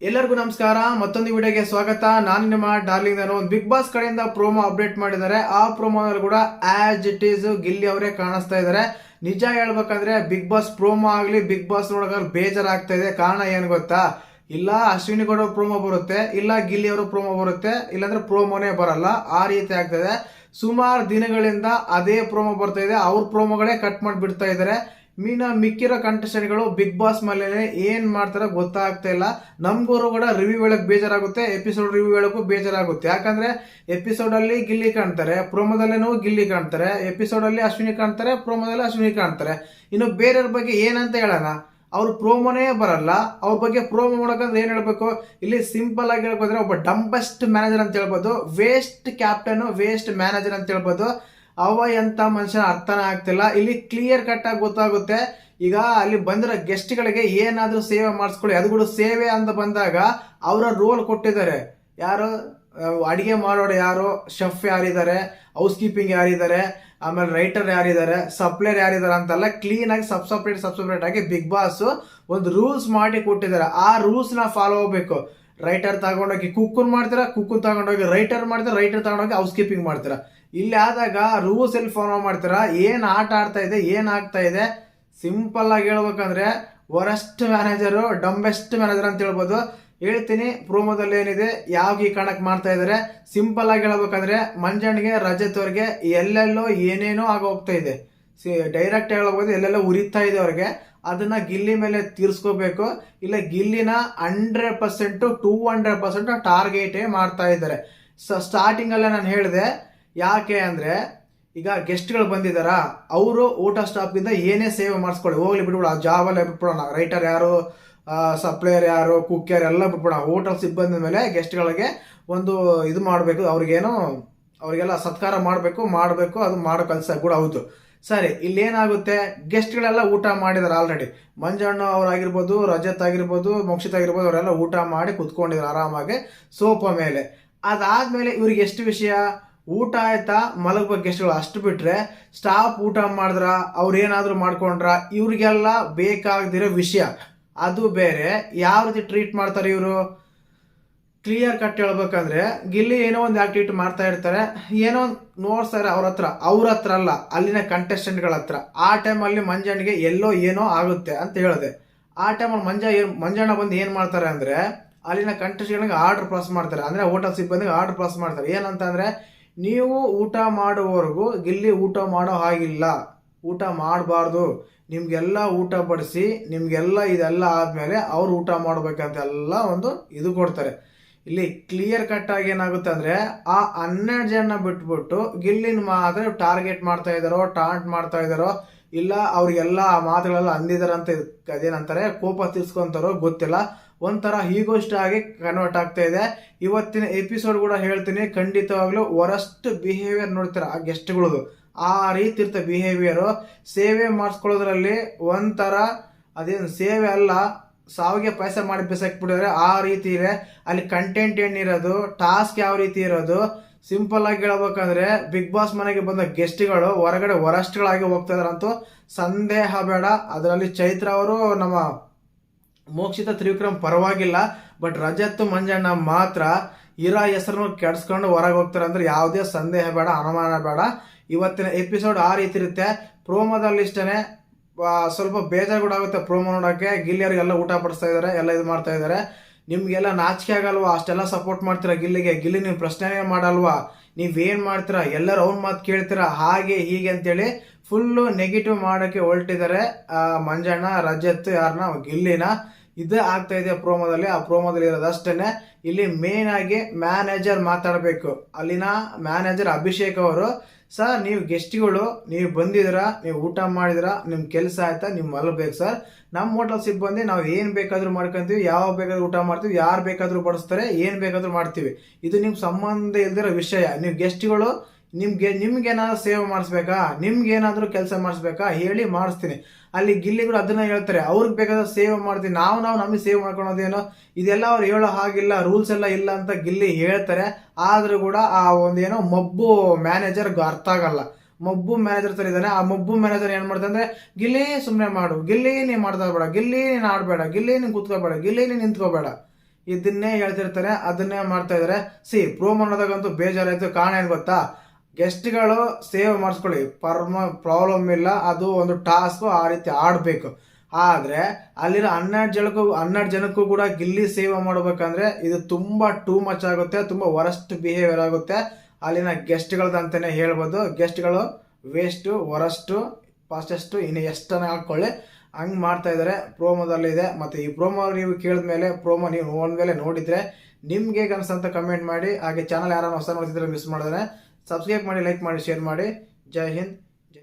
ಎಲ್ಲರಿಗೂ ನಮಸ್ಕಾರ. ಮತ್ತೊಂದು ವಿಡಿಯೋಗೆ ಸ್ವಾಗತ. ನಾನು ನಿಮ್ಮ ಡಾರ್ಲಿಂಗ್. ಒಂದು ಬಿಗ್ ಬಾಸ್ ಕಡೆಯಿಂದ ಪ್ರೋಮೋ ಅಪ್ಡೇಟ್ ಮಾಡಿದ್ದಾರೆ. ಆ ಪ್ರೋಮೋದಲ್ಲಿ ಕೂಡ ಆಸ್ ಇಟ್ ಈಸ್ ಗಿಲ್ಲಿ ಅವರೇ ಕಾಣಿಸ್ತಾ ಇದ್ದಾರೆ. ನಿಜ ಹೇಳ್ಬೇಕಂದ್ರೆ ಬಿಗ್ ಬಾಸ್ ಪ್ರೋಮೋ ಆಗ್ಲಿ, ಬಿಗ್ ಬಾಸ್ ನೋಡೋಕೆ ಬೇಜಾರಾಗ್ತಾ ಇದೆ. ಕಾರಣ ಏನ್ ಗೊತ್ತಾ? ಇಲ್ಲ ಅಶ್ವಿನಿ ಗೌಡ ಪ್ರೋಮೋ ಬರುತ್ತೆ, ಇಲ್ಲ ಗಿಲ್ಲಿ ಅವರು ಪ್ರೋಮೋ ಬರುತ್ತೆ, ಇಲ್ಲಾಂದ್ರೆ ಪ್ರೋಮೋನೇ ಬರಲ್ಲ. ಆ ರೀತಿ ಆಗ್ತದೆ. ಸುಮಾರು ದಿನಗಳಿಂದ ಅದೇ ಪ್ರೋಮೋ ಬರ್ತಾ ಇದೆ. ಅವ್ರ ಪ್ರೋಮೋಗಳೇ ಕಟ್ ಮಾಡಿ ಬಿಡ್ತಾ ಇದ್ದಾರೆ. ಮಿಕ್ಕಿರೋ ಕಂಟೆಸ್ಟೆಂಟ್ಗಳು ಬಿಗ್ ಬಾಸ್ ಮೇಲೆ ಏನ್ ಮಾಡ್ತಾರ ಗೊತ್ತಾಗ್ತಾ ಇಲ್ಲ. ನಮ್ಗೂ ಕೂಡ ರಿವ್ಯೂ ಹೇಳಕ್ ಬೇಜಾರಾಗುತ್ತೆ, ಎಪಿಸೋಡ್ ರಿವ್ಯೂ ಹೇಳಕ್ಕೂ ಬೇಜಾರಾಗುತ್ತೆ. ಯಾಕಂದ್ರೆ ಎಪಿಸೋಡ್ ಅಲ್ಲಿ ಗಿಲ್ಲಿ ಕಾಣ್ತಾರೆ, ಪ್ರೋಮೋದಲ್ಲೇನೂ ಗಿಲ್ಲಿ ಕಾಣ್ತಾರೆ, ಎಪಿಸೋಡ್ ಅಲ್ಲಿ ಅಶ್ವಿನಿ ಕಾಣ್ತಾರೆ, ಪ್ರೋಮೋದಲ್ಲಿ ಅಶ್ವಿನಿ ಕಾಣ್ತಾರೆ. ಇನ್ನು ಬೇರೆಯವ್ರ ಬಗ್ಗೆ ಏನಂತ ಹೇಳೋಣ? ಅವ್ರ ಪ್ರೋಮೋನೇ ಬರಲ್ಲ. ಅವ್ರ ಬಗ್ಗೆ ಪ್ರೋಮೋ ಮಾಡೋಕಂದ್ರೆ ಏನ್ ಹೇಳ್ಬೇಕು? ಇಲ್ಲಿ ಸಿಂಪಲ್ ಆಗಿ ಹೇಳ್ಬೋದ್ರೆ ಒಬ್ಬ ಡಂಬೆಸ್ಟ್ ಮ್ಯಾನೇಜರ್ ಅಂತ ಹೇಳ್ಬೋದು, ವೇಸ್ಟ್ ಕ್ಯಾಪ್ಟನ್, ವೇಸ್ಟ್ ಮ್ಯಾನೇಜರ್ ಅಂತ ಹೇಳ್ಬೋದು. ಅವ ಎಂತ ಮನುಷ್ಯನ ಅರ್ಥನೇ ಆಗ್ತಿಲ್ಲ. ಇಲ್ಲಿ ಕ್ಲಿಯರ್ ಕಟ್ ಆಗಿ ಗೊತ್ತಾಗುತ್ತೆ. ಈಗ ಅಲ್ಲಿ ಬಂದಿರೋ ಗೆಸ್ಟ್ಗಳಿಗೆ ಏನಾದ್ರೂ ಸೇವೆ ಮಾಡಿಸ್ಕೊಳ್ಳಿ, ಅದು ಕೂಡ ಸೇವೆ ಅಂತ ಬಂದಾಗ ಅವರ ರೋಲ್ ಕೊಟ್ಟಿದ್ದಾರೆ. ಯಾರು ಅಡಿಗೆ ಮಾಡೋರು, ಯಾರು ಶೆಫ್ ಯಾರಿದ್ದಾರೆ, ಹೌಸ್ ಕೀಪಿಂಗ್ ಯಾರಿದ್ದಾರೆ, ಆಮೇಲೆ ರೈಟರ್ ಯಾರಿದ್ದಾರೆ, ಸಪ್ಲೈರ್ ಯಾರಿದ್ದಾರೆ ಅಂತೆಲ್ಲ ಕ್ಲೀನ್ ಆಗಿ ಸಬ್ಸಪ್ರೇಟ್ ಆಗಿ ಬಿಗ್ ಬಾಸ್ ಒಂದು ರೂಲ್ಸ್ ಮಾಡಿ ಕೊಟ್ಟಿದ್ದಾರೆ. ಆ ರೂಲ್ಸ್ ನ ಫಾಲೋ ಹೋಗ್ಬೇಕು. ರೈಟರ್ ತಗೊಂಡೋಗಿ ಕುಕ್ಕನ್ ಮಾಡ್ತೀರಾ, ಕುಕ್ಕನ್ ತಗೊಂಡೋಗಿ ರೈಟರ್ ಮಾಡ್ತೀರಾ, ರೈಟರ್ ತಗೊಂಡೋಗಿ ಹೌಸ್ ಕೀಪಿಂಗ್ ಮಾಡ್ತೀರಾ. ಇಲ್ಲಿ ಆದಾಗ ರೂಲ್ಸ್ ಎಲ್ಲಿ ಫಾಲೋ ಮಾಡ್ತೀರಾ? ಏನ್ ಆಟ ಆಡ್ತಾ ಇದೆ, ಏನ್ ಆಗ್ತಾ ಇದೆ? ಸಿಂಪಲ್ ಆಗಿ ಹೇಳ್ಬೇಕಂದ್ರೆ ವರಸ್ಟ್ ಮ್ಯಾನೇಜರು, ಡಂಬೆಸ್ಟ್ ಮ್ಯಾನೇಜರ್ ಅಂತ ಹೇಳ್ಬೋದು. ಹೇಳ್ತೀನಿ ಪ್ರೋಮೋದಲ್ಲಿ ಏನಿದೆ, ಯಾವ ಈ ಕಾರಣಕ್ಕೆ ಮಾಡ್ತಾ ಇದಾರೆ. ಸಿಂಪಲ್ ಆಗಿ ಹೇಳ್ಬೇಕಂದ್ರೆ ಮಂಜಣ್ಣಿಗೆ, ರಜತ್ ಅವ್ರಿಗೆ ಎಲ್ಲೆಲ್ಲೋ ಏನೇನೋ ಆಗ ಹೋಗ್ತಾ ಇದೆ. ಡೈರೆಕ್ಟ್ ಹೇಳ್ಬೋದು, ಎಲ್ಲೆಲ್ಲೋ ಉರಿತಾ ಇದೆ ಅವ್ರಿಗೆ. ಅದನ್ನ ಗಿಲ್ಲಿ ಮೇಲೆ ತೀರ್ಸ್ಕೋಬೇಕು. ಇಲ್ಲ ಗಿಲ್ಲಿನ 100% 200% ಟಾರ್ಗೆಟೇ ಮಾಡ್ತಾ ಇದ್ದಾರೆ. ಸ್ಟಾರ್ಟಿಂಗ್ ಅಲ್ಲೇ ನಾನು ಹೇಳಿದೆ. ಯಾಕೆ ಅಂದ್ರೆ ಈಗ ಗೆಸ್ಟ್ಗಳು ಬಂದಿದಾರ, ಅವರು ಊಟ ಸ್ಟಾಪ್ಗಿಂತ ಏನೇ ಸೇವೆ ಮಾಡಿಸ್ಕೊಳ್ಳಿ, ಹೋಗ್ಲಿ ಬಿಟ್ಬಿಡ, ಆ ಜಾಬ್ ಎಲ್ಲ ಬಿಟ್ಬಿಡೋಣ. ರೈಟರ್ ಯಾರು, ಸಪ್ಲೈಯರ್ ಯಾರು, ಕುಕ್ ಯಾರು ಎಲ್ಲ ಬಿಟ್ಬಿಡೋಣ. ಹೋಟೆಲ್ ಸಿಬ್ಬಂದಿ ಮೇಲೆ ಗೆಸ್ಟ್ಗಳಿಗೆ ಒಂದು ಇದು ಮಾಡಬೇಕು, ಅವ್ರಿಗೆಲ್ಲ ಸತ್ಕಾರ ಮಾಡಬೇಕು, ಅದು ಮಾಡೋ ಕೆಲಸ ಕೂಡ ಹೌದು. ಸರಿ, ಇಲ್ಲೇನಾಗುತ್ತೆ? ಗೆಸ್ಟ್ಗಳೆಲ್ಲ ಊಟ ಮಾಡಿದಾರೆ ಆಲ್ರೆಡಿ. ಮಂಜಣ್ಣ ಅವರಾಗಿರ್ಬೋದು, ರಜತ್ ಆಗಿರ್ಬೋದು, ಮೋಕ್ಷಿತ್ ಆಗಿರ್ಬೋದು, ಅವರೆಲ್ಲ ಊಟ ಮಾಡಿ ಕುತ್ಕೊಂಡಿದ್ದಾರೆ ಆರಾಮಾಗಿ ಸೋಫಾ ಮೇಲೆ. ಅದಾದ್ಮೇಲೆ ಇವ್ರಿಗೆ ಎಷ್ಟು ವಿಷಯ? ಊಟ ಆಯ್ತಾ, ಮಲಗುವ ಗೆಸ್ಟ್ಗಳು ಅಷ್ಟು ಬಿಟ್ರೆ ಸ್ಟಾಫ್ ಊಟ ಮಾಡಿದ್ರ, ಅವ್ರು ಏನಾದ್ರು ಮಾಡ್ಕೊಂಡ್ರ, ಇವ್ರಿಗೆಲ್ಲ ಬೇಕಾಗದಿರೋ ವಿಷಯ ಅದು ಬೇರೆ. ಯಾವ ರೀತಿ ಟ್ರೀಟ್ ಮಾಡ್ತಾರೆ ಇವರು? ಕ್ಲಿಯರ್ ಕಟ್ ಹೇಳ್ಬೇಕಂದ್ರೆ ಗಿಲ್ಲಿ ಏನೋ ಒಂದು ಆಕ್ಟಿವಿಟಿ ಮಾಡ್ತಾ ಇರ್ತಾರೆ, ಏನೋ ನೋಡ್ತಾರೆ ಅವ್ರ ಹತ್ರ ಅಲ್ಲ, ಅಲ್ಲಿನ ಕಂಟೆಸ್ಟೆಂಟ್ಗಳ ಹತ್ರ. ಆ ಟೈಮಲ್ಲಿ ಮಂಜಣ್ಣಿಗೆ ಎಲ್ಲೋ ಏನೋ ಆಗುತ್ತೆ ಅಂತ ಹೇಳಿದೆ. ಆ ಟೈಮಲ್ಲಿ ಮಂಜಣ್ಣ ಬಂದು ಏನ್ ಮಾಡ್ತಾರೆ ಅಂದ್ರೆ ಅಲ್ಲಿನ ಕಂಟೆಸ್ಟೆಂಟ್ಗಳಿಗೆ ಆರ್ಡರ್ ಪಾಸ್ ಮಾಡ್ತಾರೆ. ಅಂದ್ರೆ ಹೋಟೆಲ್ ಸಿಬ್ಬಂದಿಗೆ ಆರ್ಡರ್ ಪಾಸ್ ಮಾಡ್ತಾರೆ. ಏನಂತ ಅಂದ್ರೆ, ನೀವು ಊಟ ಮಾಡುವವರೆಗೂ ಗಿಲ್ಲಿ ಊಟ ಮಾಡೋ ಹಾಗಿಲ್ಲ, ಊಟ ಮಾಡಬಾರ್ದು, ನಿಮ್ಗೆಲ್ಲ ಊಟ ಬಡಿಸಿ, ನಿಮ್ಗೆಲ್ಲ ಇದೆಲ್ಲ ಆದ್ಮೇಲೆ ಅವ್ರು ಊಟ ಮಾಡ್ಬೇಕಂತೆಲ್ಲ ಒಂದು ಇದು ಕೊಡ್ತಾರೆ. ಇಲ್ಲಿ ಕ್ಲಿಯರ್ ಕಟ್ ಆಗಿ ಏನಾಗುತ್ತೆ ಅಂದ್ರೆ, ಆ 12 ಜನ ಬಿಟ್ಬಿಟ್ಟು ಗಿಲ್ಲಿನ ಮಾತ್ರ ಟಾರ್ಗೆಟ್ ಮಾಡ್ತಾ ಇದಾರೋ, ಟಾಂಟ್ ಮಾಡ್ತಾ ಇದಾರೋ, ಇಲ್ಲ ಅವ್ರಿಗೆಲ್ಲ ಆ ಮಾತುಗಳೆಲ್ಲ ಅಂದಿದಾರಂತ ಅದೇನಂತಾರೆ ಕೋಪ ತೀರ್ಸ್ಕೊಂತಾರೋ ಗೊತ್ತಿಲ್ಲ. ಒಂಥರ ಹೀಗೋಸ್ಟ್ ಆಗಿ ಕನ್ವರ್ಟ್ ಆಗ್ತಾ ಇದೆ. ಇವತ್ತಿನ ಎಪಿಸೋಡ್ ಕೂಡ ಹೇಳ್ತೀನಿ, ಖಂಡಿತವಾಗ್ಲೂ ವರಸ್ಟ್ ಬಿಹೇವಿಯರ್ ನೋಡ್ತೀರ ಆ ಗೆಸ್ಟ್ಗಳದು. ಆ ರೀತಿ ಇರ್ತ ಬಿಹೇವಿಯರ್. ಸೇವೆ ಮಾಡಿಸ್ಕೊಳ್ಳೋದ್ರಲ್ಲಿ ಒಂಥರ ಅದೇನು ಸೇವೆ ಅಲ್ಲ, ಸಾವಿಗೆ ಪೈಸೆ ಮಾಡಿ ಬಿಸಾಕ್ಬಿಟ್ಟಿದ್ರೆ ಆ ರೀತಿ ಇದೆ. ಅಲ್ಲಿ ಕಂಟೆಂಟ್ ಏನಿರೋದು, ಟಾಸ್ಕ್ ಯಾವ ರೀತಿ ಇರೋದು. ಸಿಂಪಲ್ ಆಗಿ ಹೇಳ್ಬೇಕಂದ್ರೆ ಬಿಗ್ ಬಾಸ್ ಮನೆಗೆ ಬಂದ ಗೆಸ್ಟ್ಗಳು ಹೊರಗಡೆ ವರಸ್ಟ್ಗಳಾಗಿ ಹೋಗ್ತಾ ಇದಾರಂತೂ ಸಂದೇಹ ಬೇಡ. ಅದರಲ್ಲಿ ಚೈತ್ರ ಅವರು, ನಮ್ಮ ಮೋಕ್ಷಿತ ತ್ರಿವಿಕ್ರಮ್ ಪರವಾಗಿಲ್ಲ, ಬಟ್ ರಜತ್ ಮಂಜಣ್ಣ ಮಾತ್ರ ಇರೋ ಹೆಸರನ್ನು ಕೆಡ್ಸ್ಕೊಂಡು ಹೊರಗೆ ಹೋಗ್ತಾರೆ ಅಂದ್ರೆ ಯಾವುದೇ ಸಂದೇಹ ಬೇಡ, ಅನುಮಾನ ಬೇಡ. ಇವತ್ತಿನ ಎಪಿಸೋಡ್ ಆ ರೀತಿ ಇರುತ್ತೆ. ಪ್ರೋಮೋದಲ್ಲಿ ಇಷ್ಟೇ ಸ್ವಲ್ಪ ಬೇಜಾರು ಕೂಡ ಆಗುತ್ತೆ ಪ್ರೋಮೋ ನೋಡೋಕೆ. ಗಿಲ್ಲಿಯವ್ರಿಗೆಲ್ಲ ಊಟ ಪಡಿಸ್ತಾ ಇದಾರೆ, ಎಲ್ಲ ಇದು ಮಾಡ್ತಾ ಇದಾರೆ. ನಿಮ್ಗೆಲ್ಲ ನಾಚಿಕೆ ಆಗಲ್ವಾ? ಅಷ್ಟೆಲ್ಲ ಸಪೋರ್ಟ್ ಮಾಡ್ತೀರಾ ಗಿಲ್ಲಿಗೆ? ಗಿಲ್ಲಿ ನೀವು ಪ್ರಶ್ನೆನೇ ಮಾಡಲ್ವಾ? ನೀವೇನ್ ಮಾಡ್ತೀರಾ? ಎಲ್ಲರೂ ಅವ್ನ ಮಾತು ಕೇಳ್ತೀರಾ? ಹಾಗೆ ಹೀಗೆ ಅಂತೇಳಿ ಫುಲ್ಲು ನೆಗೆಟಿವ್ ಮಾಡೋಕೆ ಹೊರಟಿದ್ದಾರೆ ಮಂಜಣ್ಣ, ರಜತ್, ಯಾರನ್ನ ಗಿಲ್ಲಿನ. ಇದೇ ಆಗ್ತಾ ಇದೆ ಪ್ರೋಮೋದಲ್ಲಿ. ಆ ಪ್ರೋಮೋದಲ್ಲಿ ಇರೋದಷ್ಟೇನೆ. ಇಲ್ಲಿ ಮೇನ್ ಆಗಿ ಮ್ಯಾನೇಜರ್ ಮಾತಾಡಬೇಕು. ಅಲ್ಲಿನ ಮ್ಯಾನೇಜರ್ ಅಭಿಷೇಕ್ ಅವರು, ಸರ್ ನೀವು ಗೆಸ್ಟ್ಗಳು, ನೀವು ಬಂದಿದ್ದೀರಾ, ನೀವು ಊಟ ಮಾಡಿದಿರಾ, ನಿಮ್ ಕೆಲಸ ಆಯ್ತಾ, ನೀವು ಮಲಗಬೇಕು ಸರ್. ನಮ್ಮ ಹೋಟೆಲ್ ಸಿಬ್ಬಂದಿ ನಾವು ಏನ್ ಬೇಕಾದ್ರೂ ಮಾಡ್ಕೊಂತೀವಿ, ಯಾವ ಬೇಕಾದ್ರೂ ಊಟ ಮಾಡ್ತೀವಿ, ಯಾರು ಬೇಕಾದ್ರೂ ಬಡಿಸ್ತಾರೆ, ಏನ್ ಬೇಕಾದ್ರೂ ಮಾಡ್ತೀವಿ. ಇದು ನಿಮ್ಗೆ ಸಂಬಂಧ ಇಲ್ದಿರೋ ವಿಷಯ. ನೀವು ಗೆಸ್ಟ್ಗಳು, ನಿಮ್ಗೇನಾದ್ರೂ ಸೇವೆ ಮಾಡಿಸ್ಬೇಕಾ, ನಿಮ್ಗೇನಾದ್ರೂ ಕೆಲಸ ಮಾಡಿಸ್ಬೇಕಾ ಹೇಳಿ ಮಾಡಿಸ್ತೀನಿ. ಅಲ್ಲಿ ಗಿಲ್ಲಿಗಳು ಅದನ್ನ ಹೇಳ್ತಾರೆ, ಅವ್ರಿಗೆ ಬೇಕಾದ್ರೆ ಸೇವೆ ಮಾಡ್ತೀನಿ, ನಾವು ನಮಗೆ ಸೇವ್ ಮಾಡ್ಕೊಳೋದೇನೋ, ಇದೆಲ್ಲ ಅವ್ರು ಹೇಳೋ ಹಾಗಿಲ್ಲ, ರೂಲ್ಸ್ ಎಲ್ಲ ಇಲ್ಲ ಅಂತ ಗಿಲ್ಲಿ ಹೇಳ್ತಾರೆ. ಆದ್ರೂ ಕೂಡ ಆ ಒಂದೇನೋ ಮಬ್ಬು ಮ್ಯಾನೇಜರ್ಗೆ ಅರ್ಥ ಆಗಲ್ಲ. ಮಬ್ಬು ಮ್ಯಾನೇಜರ್ ತರ ಇದ್ದಾನೆ. ಆ ಮಬ್ಬು ಮ್ಯಾನೇಜರ್ ಏನ್ ಮಾಡ್ತಾನೆ ಅಂದ್ರೆ, ಗಿಲ್ಲಿ ಸುಮ್ನೆ ಮಾಡು, ಗಿಲ್ಲಿ ನೀನ್ ಮಾಡ್ತಾ ಬೇಡ, ಗಿಲ್ಲಿ ನೀನ್ ಆಡ್ಬೇಡ, ಗಿಲ್ಲಿ ನೀನ್ ಕುತ್ಕೋಬೇಡ, ಗಿಲ್ಲಿ ನೀನ್ ನಿಂತ್ಕೋಬೇಡ. ಇದನ್ನೇ ಹೇಳ್ತಿರ್ತಾರೆ, ಅದನ್ನೇ ಮಾಡ್ತಾ ಇದಾರೆ. ಪ್ರೋಮೋ ಅನ್ನೋದಾಗಂತೂ ಬೇಜಾರಾಯ್ತು. ಕಾರಣ ಏನ್ ಗೊತ್ತಾ, ಗೆಸ್ಟ್ಗಳು ಸೇವ್ ಮಾಡಿಸ್ಕೊಳ್ಳಿ, ಪ್ರಾಬ್ಲಮ್ ಇಲ್ಲ, ಅದು ಒಂದು ಟಾಸ್ಕ್, ಆ ರೀತಿ ಆಡಬೇಕು. ಆದರೆ ಅಲ್ಲಿರೋ 12 ಜನಕ್ಕೂ ಕೂಡ ಗಿಲ್ಲಿ ಸೇವ್ ಮಾಡಬೇಕಂದ್ರೆ ಇದು ತುಂಬ ಟೂ ಮಚ್ ಆಗುತ್ತೆ, ತುಂಬ ವರಸ್ಟ್ ಬಿಹೇವಿಯರ್ ಆಗುತ್ತೆ. ಅಲ್ಲಿನ ಗೆಸ್ಟ್ಗಳದ್ದು ಅಂತಲೇ ಹೇಳ್ಬೋದು. ಗೆಸ್ಟ್ಗಳು ವೇಸ್ಟು, ವರಸ್ಟು, ಫಾಸ್ಟೆಸ್ಟು, ಇನ್ನು ಎಷ್ಟನ್ನ ಹಾಕ್ಕೊಳ್ಳಿ, ಹಂಗೆ ಮಾಡ್ತಾ ಇದ್ದಾರೆ. ಪ್ರೋಮೋದಲ್ಲಿದೆ. ಮತ್ತು ಈ ಪ್ರೋಮೋ ನೀವು ಕೇಳಿದ್ಮೇಲೆ, ಪ್ರೋಮೋ ನೀವು ಒಂದ್ಮೇಲೆ ನೋಡಿದರೆ ನಿಮ್ಗೆ ಹೇಗೆ ಅನ್ಸಂತ ಕಮೆಂಟ್ ಮಾಡಿ. ಹಾಗೆ ಚಾನಲ್ ಯಾರು ಹೊಸ ನೋಡ್ತಿದ್ರೆ ಮಿಸ್ ಮಾಡಿದ್ರೆ ಸಬ್ಸ್ಕ್ರೈಬ್ ಮಾಡಿ, ಲೈಕ್ ಮಾಡಿ, ಶೇರ್ ಮಾಡಿ. ಜೈ ಹಿಂದ್.